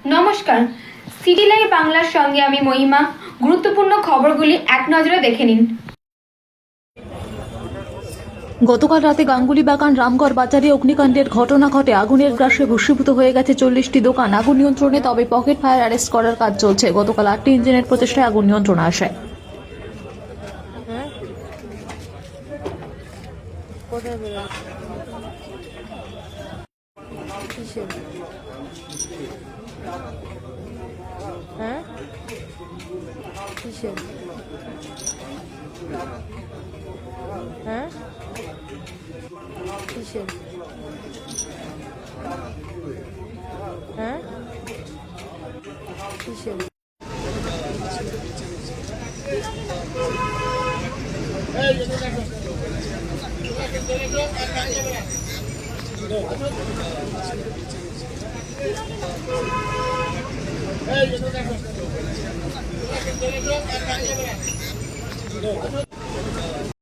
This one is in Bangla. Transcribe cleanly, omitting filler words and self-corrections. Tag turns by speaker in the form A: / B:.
A: নমস্কার, সিটি লাইভ বাংলার সঙ্গে আমি মহিমা। গুরুত্বপূর্ণ খবরগুলি এক নজরে দেখে নিন।
B: গতকাল রাতে গাঙ্গুলিবাগান রামগড় বাজারে অগ্নিকাণ্ডের ঘটনা ঘটে। আগুনের গ্রাসে ভস্মীভূত হয়ে গেছে 40টি দোকান। আগুন নিয়ন্ত্রণে, তবে পকেট ফায়ার অ্যারেস্ট করার কাজ চলছে। গতকাল 8টি ইঞ্জিনের প্রচেষ্টায় আগুন নিয়ন্ত্রণে আসে।
C: Hey,